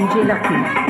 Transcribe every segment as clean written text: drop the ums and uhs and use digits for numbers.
DJ Lucky.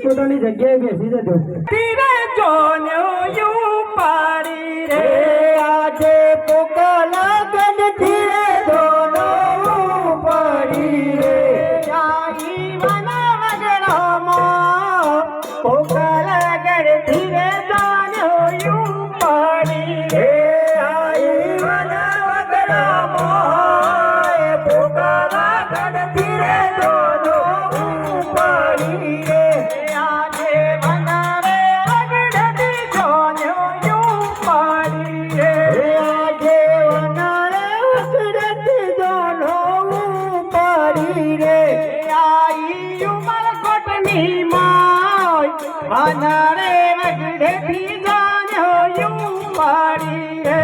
પોતાની જગ્યાએ બેસી જજો. પીરે જોન્યો પાડી રે આજે પોકલા ગન ધીરે દોનો પાડી રે ચાઈ મના વગડામાં પોકલા ગન ધીરે દોનો પાડી રે આઈ મના વગડામાં પોકલા ગન ધીરે દોનો પાડી રે આજે મના રે વગડતી જોન્યો પાડી રે આજે મના રે વગડતી જોનો પાડી રે આઈ ઉમર કોટની માય મના રે વગડતી જોન્યો પાડી રે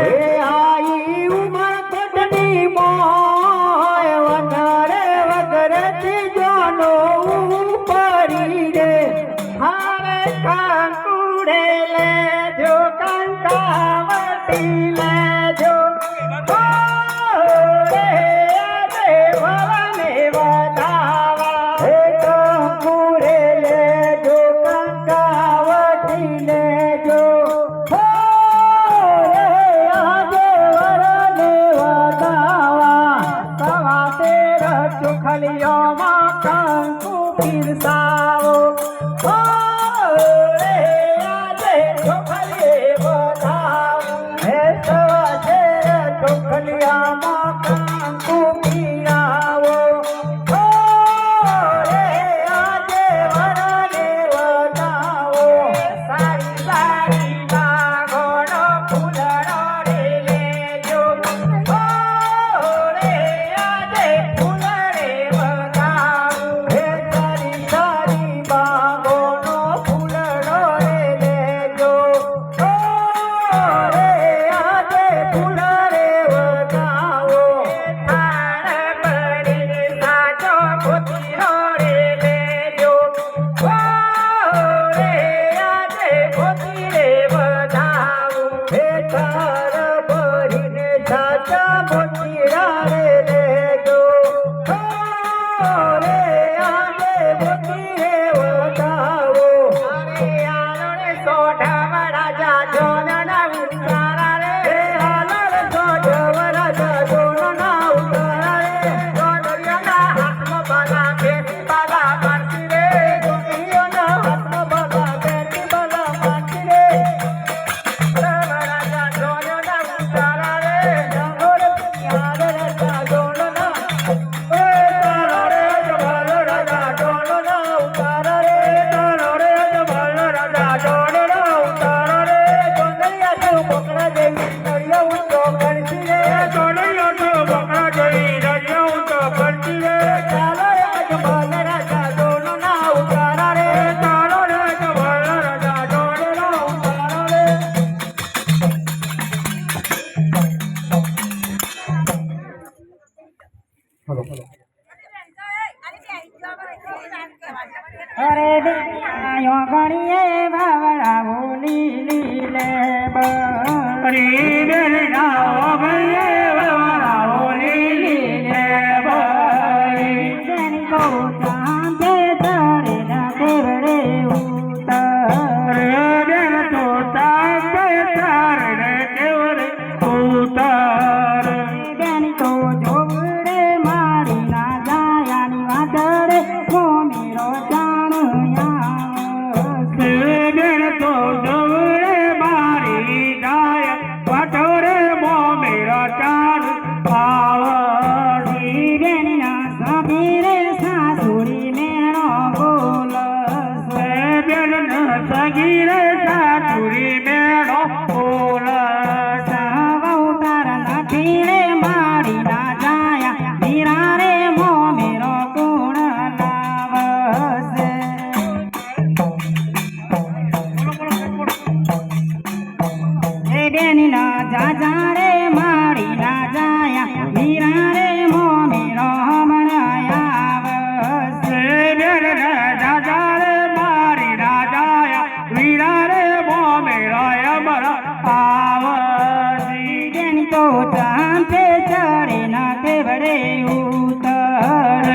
આઈ ઉમર કોટની માય મના રે વગડતી જોનો પાડી રે હારે કાંકુડે લેજો કંકાવતી લેજો રે રે ભવને વધાવા હે કંકુ પીરસાવો રે આજે ચોખલીએ વધાવું હે સવાજે ચોખલિયામાં કંકુ પીરાવો રે આજે વરાને વધાવો સારી સારી બાગોનો ફૂલડો રે લેજો રે આજે ફૂલડે વધાવું હે સારી સારી બાગોનો ફૂલડો રે લેજો રે આજે ફૂલડે વધાવો થાળ ભરીને સાચો પોતીરો રે લેજો રે આજે પોતીરે વધાવું હે થાળ ભરીને સાચા પોતીરા રે લેજો રે આજે પોતીરે વધાવો અરે આલોને સોઢા રાજા જોનના ઉતારા રે આલોને સોઢા રાજા જોનના ઉતારા રે જોનરિયાના હાથમાં બાલા બેટી બાલા મારતી રે જોનરિયાના હાથમાં બાલા બેટી બાલા મારતી રે રાજા જોનના ઉતારા રે જંગોર પિયા રાજા જોનના રે જબાલ રાજા જોનના ઉતારા રે રે જબાલ રાજા જોનના ઉતારા રે જોનરિયા તો બકરા જેવી નળિયા ઊંચો કરતી રે જોનરિયા તો બકરા જેવી નળિયા ઊંચો કરતી રે ચાલો રે જબાલ રાજા જોનના ઉતારા રે ચાલો રે જબાલ રાજા જોનના ઉતારા રે અરે આયો ગણીએ બાવળા બોલી લીલે બરી બેલના ગણીએ બાવળા બોલી લીલે બરી તેની કો ચાંદે તારે ના કેવરે ઉતાર બેન તો ચાંદે તારે ના કેવરે ઉતાર બેન તો જોવડે મારી ના જાયાની વાદળે મોમીરો બેન તો જોવડે મારી ગાય પટોરે મોમેરા ચાર પાવડી બેનના સગીરે સાસુરી મેણો બોલ બેનના સગીરે સાસુરી મેણો બોલ સાવતાર નથી રે મારી ના જાયા મીરા રે મોમેરો ગુણ લાવશે બેની ના જાજા રે મારી ના જાયા મીરા રે મોમીરો હમણાયાવશે બેન ના જાજા રે મારી ના જાયા મીરા રે મોમીરો હમણા આવશે બેન તો ચાંદે ચડે ના કેવડે ઉતર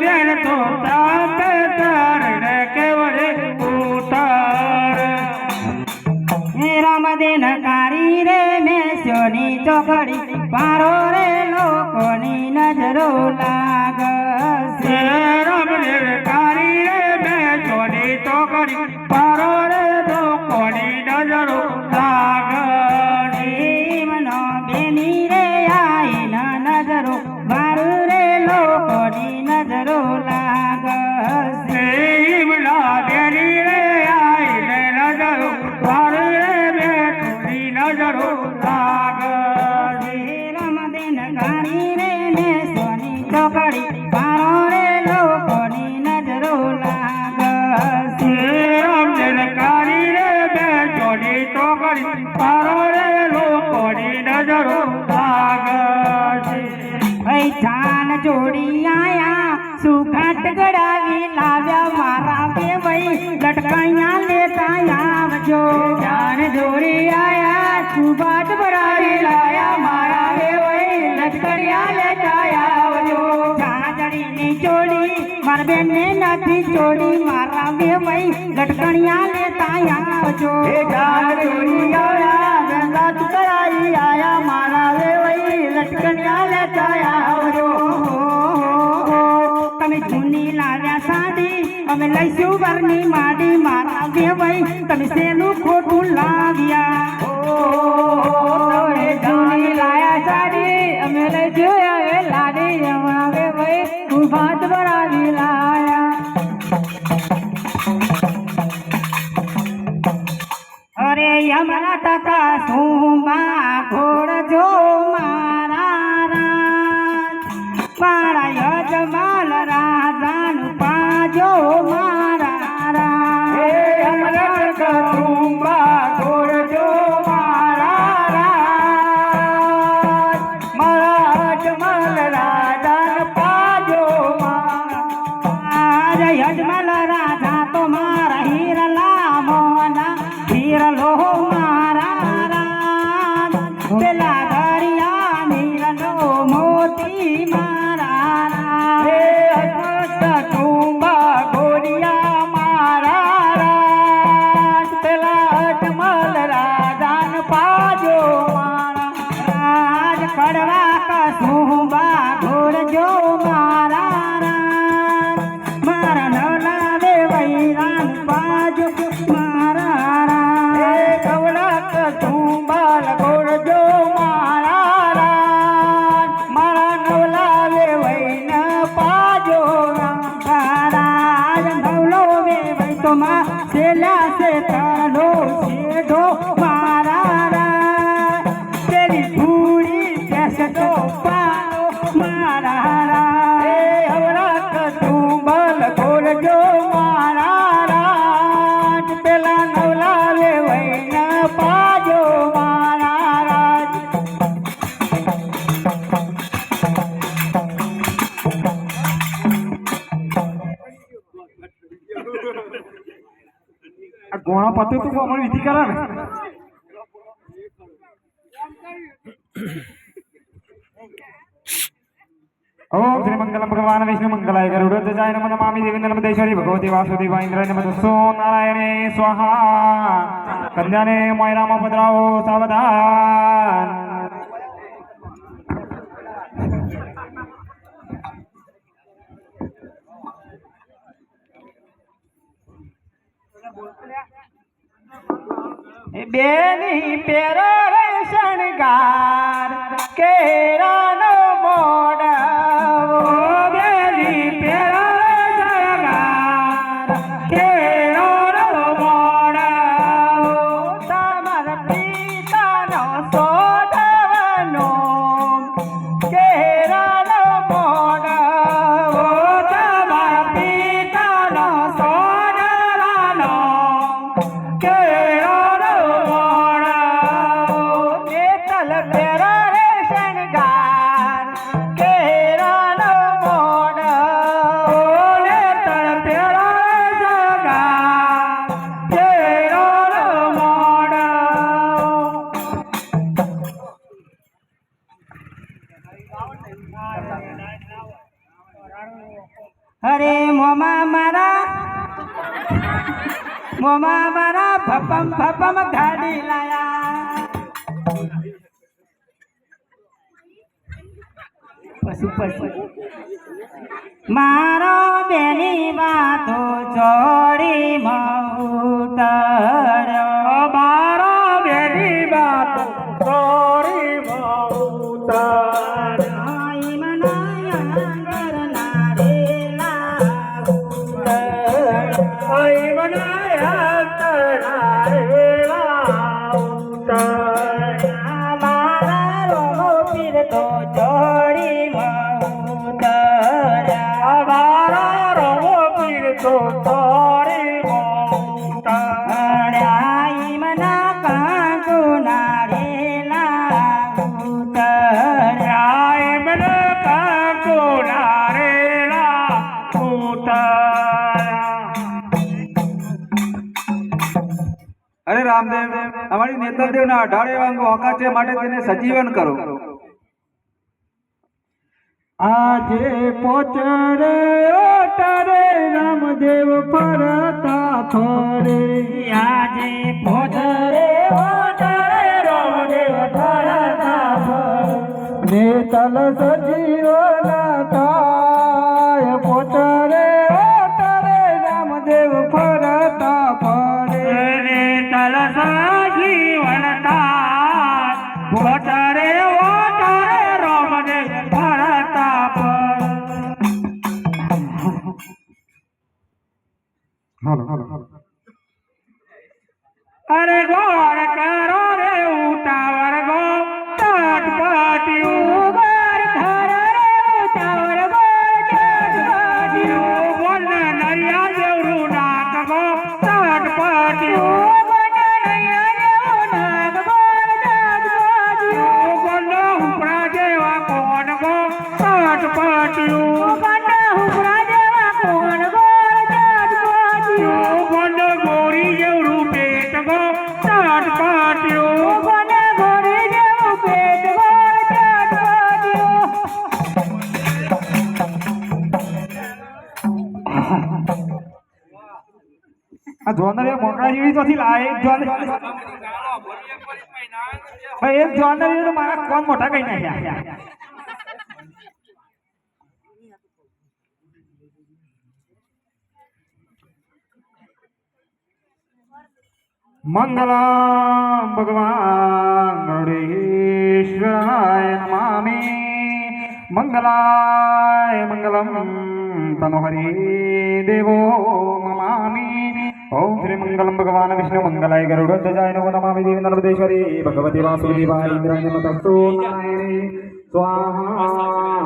બેન તો ચાંદે ચડે ને કેવડે ઉતર રામદેન કારી રે મેસ્યોની ચોકડી પારો રે લોકોની નજરો લાગશે રામદેન કારી રે મેસ્યોની ચોકડી પારો રે લોકોની નજરો લાગશે મનો બેની રે આઈ ના નજરો મારું રે લોકોની નજરો લાગશે મનો બેની રે આઈ ને નજરો મારું નજરો લાગશે રામદેન કારી રે મેસોની ચોકડી પારો રે લોકોની નજરો લાગશે રામદેન કારી રે મેસોની ચોકડી પારો રે લોકોની નજરો લાગશે પૈસાન જોડી આયા સુઘાટ ગડાવી લાવ્યા મારા બે ભાઈ લટકાયા લેતા આવજો જાન જોડી આયા સુઘાટ ભરાવી લાયા મારા બે ભાઈ લટકરિયા લેતા આવજો જાજડીની ચોડી મારા બેનને નથી ચોડી મારા બે ભાઈ લટકણિયા લેતા આવજો જાન જોડી આયા ગંગા કરાઈ આયા મારા બે ભાઈ લટકણિયા લેતા આવજો તમે જૂની લાવ્યા સાડી અમે લઈશું વરની માડી મારા વેવાઈ તમે શેનું ખોટું લાવ્યા જૂની લાયા સાડી અમે લઈશું હવે લાડી અમારા વેવાઈ તું ભાત ભરાવી લાયા અરે અમારા ટકા સુંબા ઘોડ જો મારા મારા યજમાન રાજાનું પાજો મારા અમારા ટકા સુંબા ઘોડ જો મારા યજમાન રાજાનું પાજો મારા યજમાન રાજા તો મારા હીરલા મોના હીરલો મારા રાજ પેલા દરિયા નીરલો મોતી મારા ટુંબા ગોરિયા મારા રાજ પેલા અજમલ રાજાન પાજો મારા રાજ કડવા કસુંબા ઘોડજો મારા રાજ મારા નવલા વે વૈરાન પાજો મારા રાજ કવડાક ટુંબા ગોરજો મારા રાજ મારા નવલા વે વૈન પાજો રાજ નવલો વે વૈ તો માં સેલા સે તરલો શેઢો મારા રાજ તેરી ધૂળી બેસતો પાલો મારા રાજ હવડાક ટુંબલ ગોરજો મારા રાજ પેલા નવલા વે વૈન પાજો મારા રાજ આ ગોણા પતે તો અમારી વિધિ કરે ને ઓમ શ્રી મંગલમ ભગવાન વિષ્ણુ મંગલાય ગરુડધ્વજાય નમઃ નમામિ દેવી નર્મદેશ્વરી ભગવતી વાસુદેવાય ઇન્દ્રાય નમઃ દસ્સો નારાયણે સ્વાહા કન્યાને મોયરામાં પધરાવો સાવધાન બેની પેરો શણગાર કેરાનો મોડાવો બેની પેરો શણગાર કેરાનો મોડાવો તમારા પિતાનો સોડવાનો કેરાનો મોડાવો તમારા પિતાનો સોડવાનો કેરાનો મોડાવો નેતલ પેરો શણગાર કેરાનો મોડાવો નેતલ પેરો શણગાર કેરાનો મોડાવો અરે મોમા મારા ભપમ ભપમ ગાડી લાયા પશુ મારો બેની વાતો જોડી ઉતર્યો મારો બેની બાતો ચોરી ઉતાર આઈ મનાયા ઘરના રેલા ઉતર્યો ઓય બનાયા તરારેલા ઉતાર મારા રોમો પીરતો જોડી ઉતર્યા મારો રોવો પીર તો ચોરી ઉતાર આઈ મના કાંકુ નારેલા ઉતર્યા મને કાકો નારેલા ઉતાર અરે રામદેવ અમારી નેતરદેવના 18 અંગો હકા છે માટે તેને સજીવન કરો આજે પોચરે ઓટરે રામદેવ ફરતા ફરે આજે પોધરે ઓટરે રામદેવ ફરતા ફરે નેતલ સજીવન થાય પોચરે હાલો હાલો અરે ગોળ કરો રે ઉતાવળ ગો ચટપટિયું ગોળ કરો રે ઉતાવળ ગો ચટપટિયું બોલ નૈયા જેવડું નાક ગો ચટપટિયું બોલ નૈયા જેવડું નાક ગો ચટપટિયું બોલ હુપડા જેવા કોણ ગો ચટપટિયું બોલ હુપડા જેવા કોણ ગો ચટપટિયું બોલ ગોરી જેવડું પેટ ગો ચટપટિયું બોલ ગોરી જેવું પેટ ગો ચટપટિયું આ જોનર એ મોકળા જેવી તો લાય એક જોનર ભાઈ એક જોનર તો મારા કોમ મોટા કઈ નાખ્યા મંગલમ ભગવાન ગણેશ્વરાય નમામિ મંગલાય મંગલમ તનોહરિ દેવો નમામિ ઓમ શ્રી મંગલમ ભગવાન વિષ્ણુ મંગલાય ગરુડધ્વજાય નમો નમામિ દેવી નર્મદેશ્વરી ભગવતી વાસુદેવાય ઇન્દ્રાય નમઃ નારાયણે સ્વાહા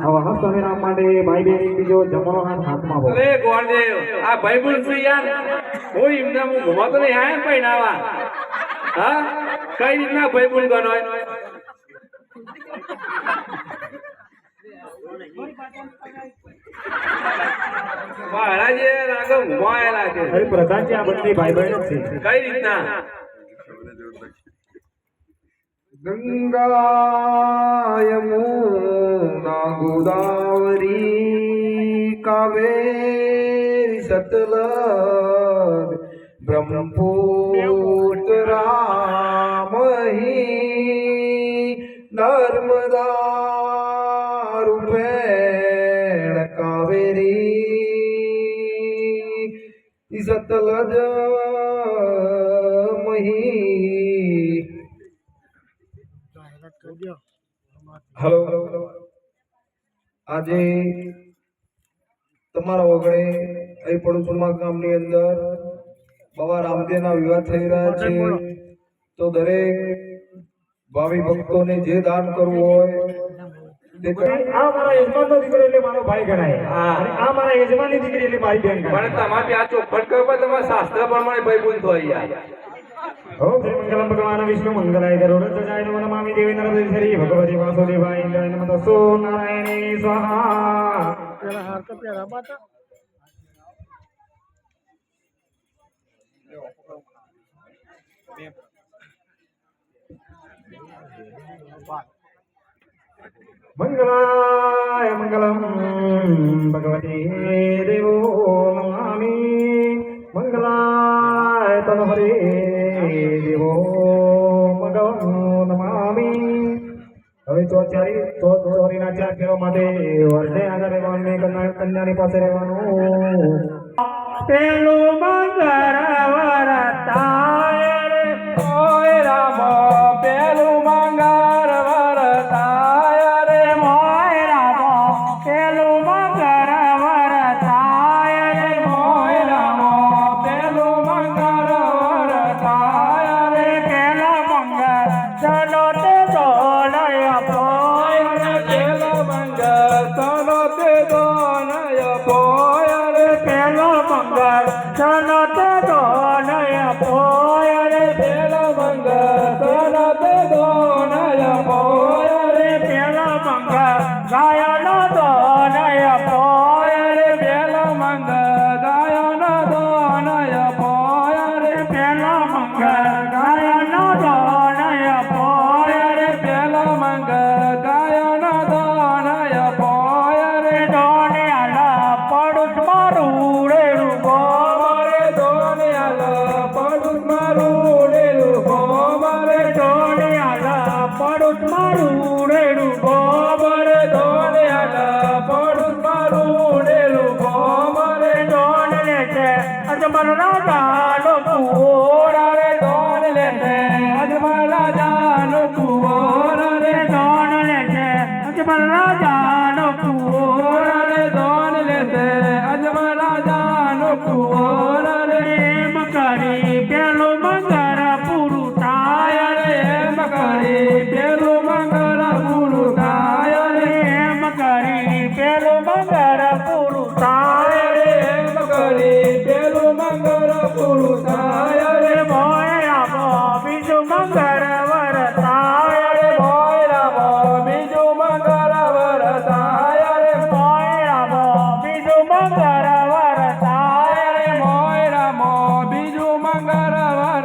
હવે હસ્તને રામ માટે ભાઈ બેન બીજો જમણો હાથ હાથમાં ભરો અરે ગોળદેવ આ ભાઈ બોલ છું યાર હું એમને હું ઘુમાતો નહીં આયા પૈણાવા હા કઈ રીતના ભાઈ બોલ ગણોય મહારાજે રાગમ ઘુમાયેલા છે અરે પ્રધાનજી આ બધી ભાઈ બહેન છે કઈ રીતના ગંગા યમુના ગોદાવરી કાવેરી સતલજ બ્રહ્મપુત્ર રામહી નર્મદા રૂપેણ કાવેરી સતલજ મહી હેલો આજે તમારા ઓગણે અહીં પડોશમાં ગામની અંદર બાબા રામદેવના વિવાહ થઈ રહ્યા છે તો દરેક ભાવિ ભક્તોને જે દાન કરવું હોય તે આ મારા યજમાનનો દીકરો એટલે મારો ભાઈ ગણાય હા. અને આ મારા યજમાનની દીકરી એટલે મારી બેન ગણાય પણ તમારે ત્યાં ચોખવટ કરવા તમારા શાસ્ત્ર પ્રમાણે ભાઈ બોલ તો યાર ઓમ શ્રી મંગલમ ભગવાન વિષ્ણુ મંગલાય ગરુડધ્વજાય નમો નમામિ દેવી નર્મદેશ્વરી ભગવતી વાસુદેવાય ઇન્દ્રાય નમઃ તસ્સો નારાયણે સ્વાહા મંગલાય મંગલમ ભગવતી દેવો નમામિ મંગલાય તનહરે દેવો મંગલમ નમામિ હવે ચોરીના ચાર ફેરો માટે વરને આગળ રહેવાનું કન્યાની પાસે રહેવાનું પેલું મંગળ વરતાય રે ઓય રામ પેલું મંગળ વરતાય રે મોય રામ પેલું મંગળ વરતાય રે મોય રામ પેલું મંગળ વરતાય રે પેલા મંગળ ચલો તે દોલય પોય રે પેલો મંગળ ચલો તે દોલય પોય રે પેલો મંગળ ચલો તે દોલય પોય રે પેલો મંગળ ચલો તે દોલય પોય રે પેલો મંગળ ગાયનો દોલય પોય રે પેલો મંગળ ગાયનો દોલય પોય રે પેલો મંગળ ગાયનો દોલય પોય રે પેલો મંગળ ગાયનો દોલય પોય રે દોણ્યાલા પડુસ મારું રેડું ગોમરે દોણ્યાલા પડુસ મારું રેડું ગોમરે દોણ્યાલા પડુસ મારું રેડું ગોમરે દોણ્યાલા પડુસ મારું રેડું ગોમરે દોણ લે છે અજમલ રાજાનો કુંવર રે દોણ લે છે અજમલ રાજાનો કુંવર રે દોણ લે છે અજમલ રાજાનો કુંવર રે દોણ લે છે અજમલ રાજાનો કુંવર રે એમ કરી પેલું મંગળ પૂરું થાય રે એમ કરી પેલું મંગળ પૂરું થાય રે એમ કરી પેલું મંગળ પૂરું થાય રે એમ કરી પેલું મંગળ પૂરું થાય રે ભોયરામો બીજું મંગળ વરસાય રે ભોયરામો બીજું મંગળ વરસાય રે ભોયરામો બીજું મંગળ વરસાય રે ભોયરામો બીજું મંગળ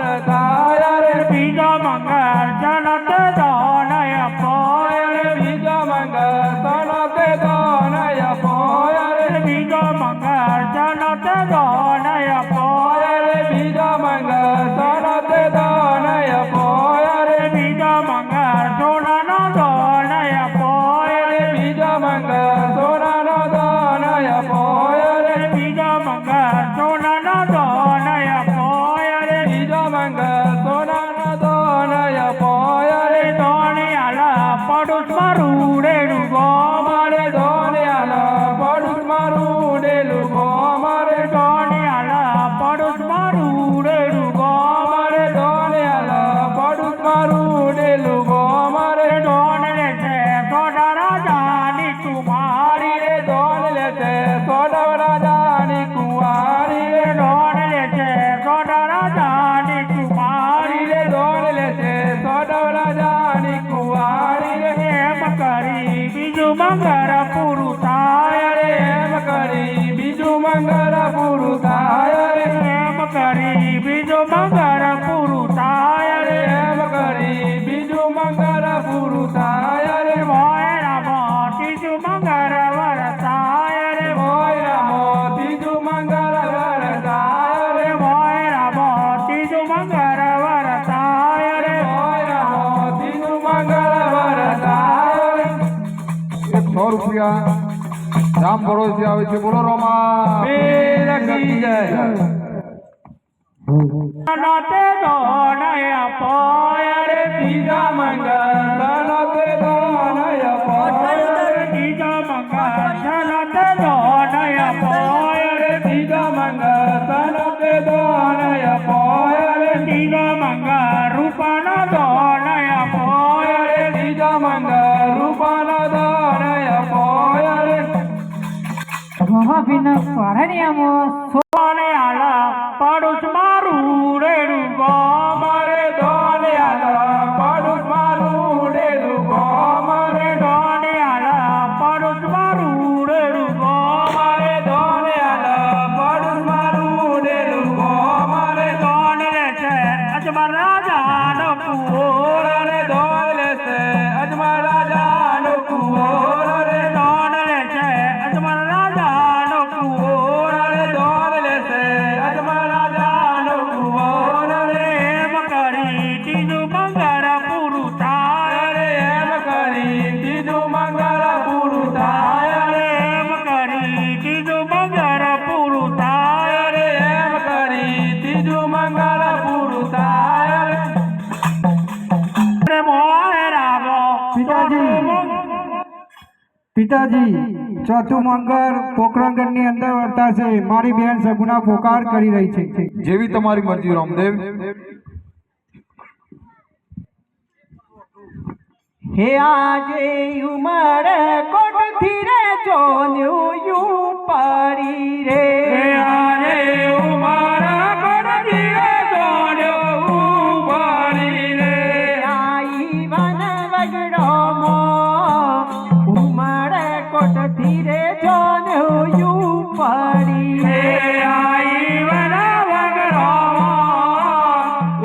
વરસાય રે બીજો મંગળ જનત દોનય પોય રે બીજો મંગળ સનત દોનય પોય રે બીજો મંગળ જનત દોનય પોય રે બીજો મંગળ સનત દોનય પોય રે બીજો મંગળ સોનાનો દોનય પોય રે બીજો મંગળ સોનાનો દોનય પોય રે બીજો મંગળ સોનાનો દોનય પોય રે બીજો મંગળ સોનાનો દોનય પોય રે દોણિયાલા પડુસ મારું ડેલું ગો મારે દોણિયાલા પડુસ મારું ડેલું ગો મારે દોણિયાલા પડુસ મારું ડેલું ગો મારે દોણિયાલા પડુસ મારું ડેલું ગો મારે દોણ લે છે સોડા રાજાની કુમારી રે દોણ લે છે સોડા રાજાની કુંવારી રે દોણ લે છે સોડા રાજાની કુમારી રે દોણ લે છે સોડા રાજાની કુંવારી રે એમ કરી બીજું મંગળ પૂરું થાય રે એમ કરી બીજું મંગળ પૂરું થાય રે એમ કરી બીજું મંગળ પૂરું થાય રે એમ કરી બીજું મંગળ પૂરું થાય રે ભોયરામો ત્રીજું મંગળ વરસાય રે ભોયરામો ત્રીજું મંગળ વરસાય રે ભોયરામો ત્રીજું મંગળ વરસાય રે ભોયરામો ત્રીજું મંગળ વરસાય રે 100 રૂપિયા રામ ભરોસે આવે છે. બોલો રોમા પીર કી જય નતે દોનય પોય રે ત્રીજા મંગળ નતે દોનય પોય રે ત્રીજા મંગળ નતે દોનય પોય રે ત્રીજા મંગળ નતે દોનય પોય રે ત્રીજા મંગળ રૂપાનો દોનય પોય રે ત્રીજા મંગળ રૂપાનો દોનય પોય રે મહાભિન સ્વરણ્યમો સોને આલા પડુસ મારું ડેલું ગો મારે દોને આલા પડુસ મારું ડેલું ગો મારે દોને આલા પડુસ મારું ડેલું ગો મારે દોને આલા પડુસ મારું ડેલું ગો મારે દોને લે છે અજમર રાજાનો કુંવર રે દોને લે છે અજમર રાજાનો કુંવર રે દોને લે છે અજમર રાજાનો કુંવર રે દોને લે છે અજમર રાજાનો કુંવર રે એમ કરી ત્રીજું મંગળ પૂરું થાય રે એમ કરી ત્રીજું મંગળ પૂરું થાય રે એમ કરી ત્રીજું મંગળ પૂરું થાય રે એમ કરી ત્રીજું મંગળ પૂરું થાય રે મોયરામો પિતાજી ચોથું મંગળ પોકરણગઢની અંદર વર્તાશે. મારી બહેન સગુના પોકાર કરી રહી છે. જેવી તમારી મરજી રામદેવ. હે આજે ઉમર કોટથી રે ચોન્યું યુ પડી રે આજે ઉમારા કોટથી રે ચોન્યું પડી રે આઈ વન વગડો મો ઉમર કોટથી રે ચોન્યું યુ પડી રે આઈ વના વગરો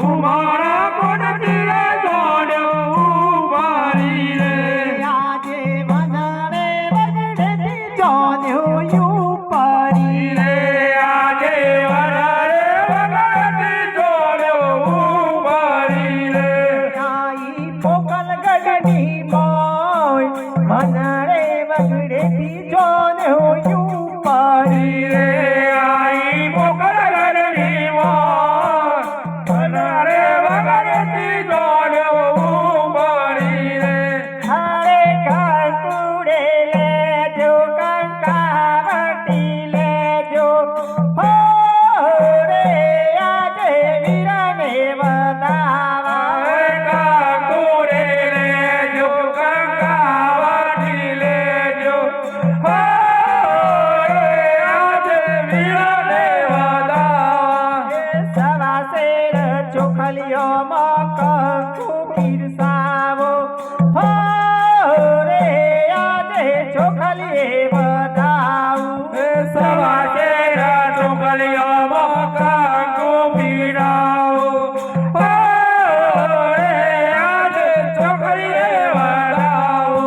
ઉમારા કોટથી રે ચોન્યું પડી રે આજે વનારે વગડેથી ચોન્યું યુ પડી રે આજે વનારે વગડેથી ચોન્યું પડી રે આઈ પોકલગઢની મોય વનારે વગડેથી ચોન્યું યુ પડી રે આઈ પોકરગઢની મોય વનારે વગડેથી ચોન્યું પડી રે હરે કંકુડે લેજો કંકાવટી લેજો હો મોવામાં કાંગો પીડાવો આજે છોકરીએ વડાવો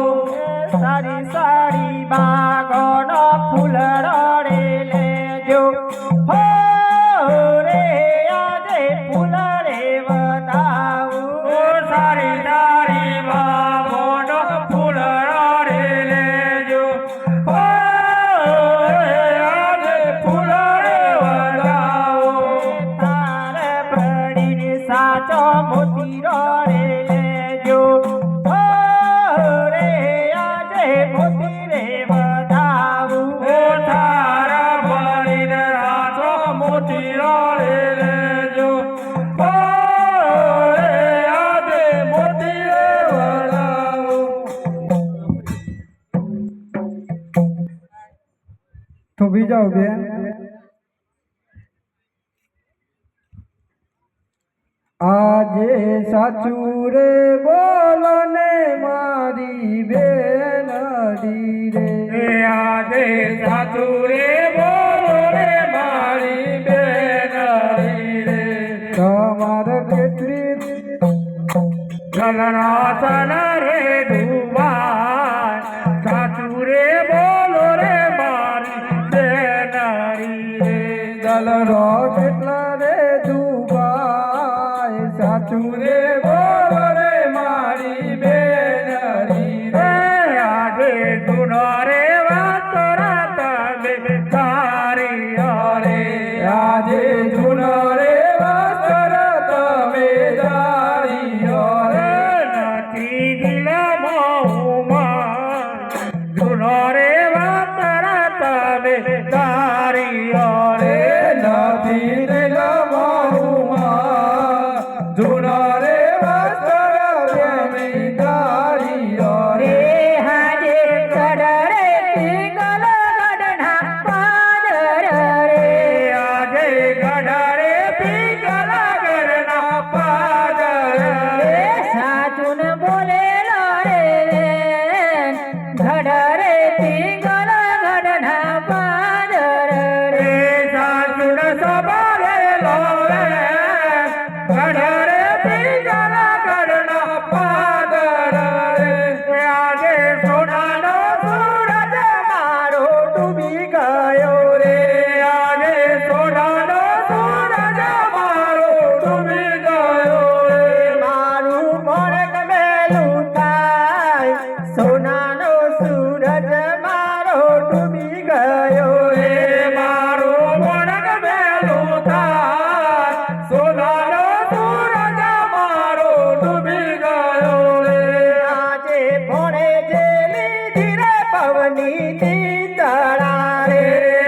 સારી સારી બાગોનો ફૂલડો રે લેજો હો રે આજે ફૂલડે વધાવું સારી સારી બાગોનો ફૂલડો રે લેજો આજે ફૂલડે વડાવો તાર પડીને સાચો મોતીરો રે લેજો હો રે આજે મોતી રે વધાવું તારા ભણીને રાજો મોતી રે લેજો આજે મોતી રે વડાવો તો બીજા બેન આજે સાચું રે બોલો ને મારી બેનડી રે આજે સાચું રે બોલો રે મારી બેનડી રે તમાર કેટલી ગલનાસન રે ડૂબાય સાચું રે બોલો રે મારી બેનડી રે દલરો કેટલા રે દુબાય સાચું રે બોલો રે મારી બેનડી રે આજે જૂનો રે વાતો રાતલે તારી રે આજે જૂનો રે વાસ્તર તમે જાણી રે નથી દિલમાં ઉમર જૂનો રે વાતો રાતલે તારી રે નથી દિલમાં જૂનો રે વાસ્તર તમે જાણી રે હાજે કડરે પિંગલ ગઢના પાદર રે આજે ગઢરે પીગલા ગરના પાદર રે સાચું ન બોલેલો રે ગઢરે પિંગલ ગઢના પાદર રે સાસુડ સવારે લોરે ગઢરે પીગલા ગરના પાદર આજે સોનાનો સૂરજ મારો ડૂબી ગયો રે આજે સોનાનો સૂરજ મારો ડૂબી ગયો રે મારું મોડક મેલું થાય સોનાનો સૂરજ મારો ડૂબી ગયો રે મારું મોડક મેલું થાય સોનાનો સૂરજ મારો ડૂબી ગયો રે આજે ભણે જેલી ધીરે પવની નીતળા રે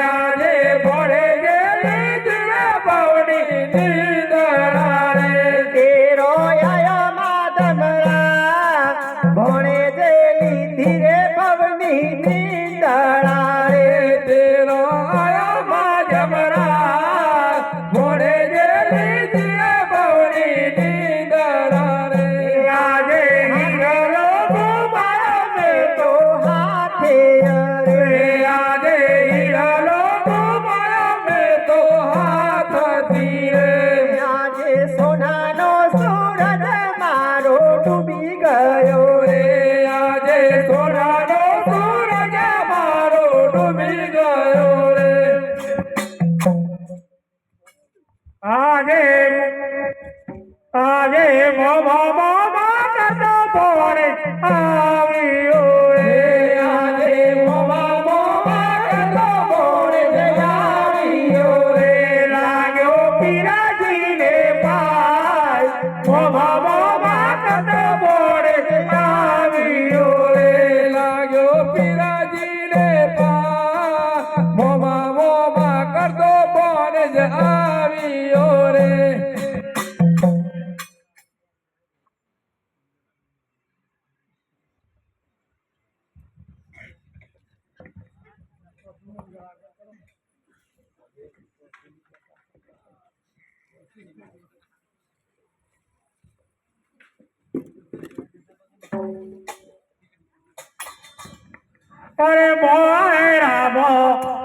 આજે ભણે ગેલી દિવે પવની નીંદણા રે તેરો આયો માધમરા ભણે જેલી ધીરે પવની નીતળા રે તેરો આયો માજમરા ભણે ગેલી દિવે પવની નીંદણા રે આજે હિંગલો ગુમાયો મેં તો હાથે રે આજે હિંગલો ગુમાયો મેં તો હાથથી રે આજે સોનાનો સૂરજ મારો ડૂબી ગયો રે આજે સોનાનો સૂરજ મારો ડૂબી ગયો રે આજે આજે મોમા કરતો પોરે આવ્યો રે આજે મોમા કરતો પોરે આવ્યો રે લાગ્યો પીરાજીને પાય મોમા કરતો પોરે આવ્યો રે લાગ્યો પીરાજીને પાય મોમા કરતો પોરે આવ્યો રે અરે મોય રામો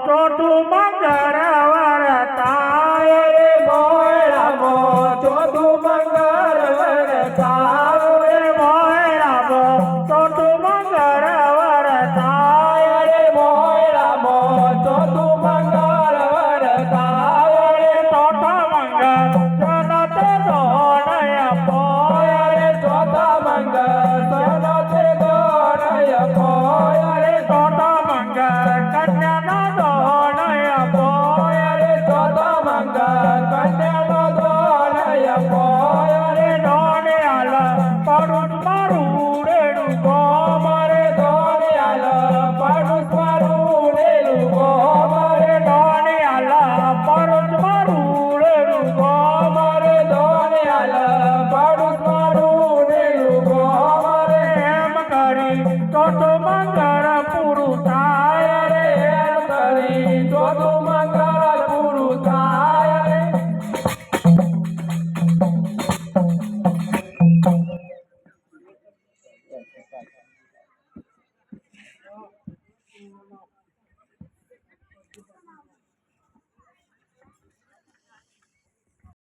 તો તું મંગળવાર તાર ઉતાર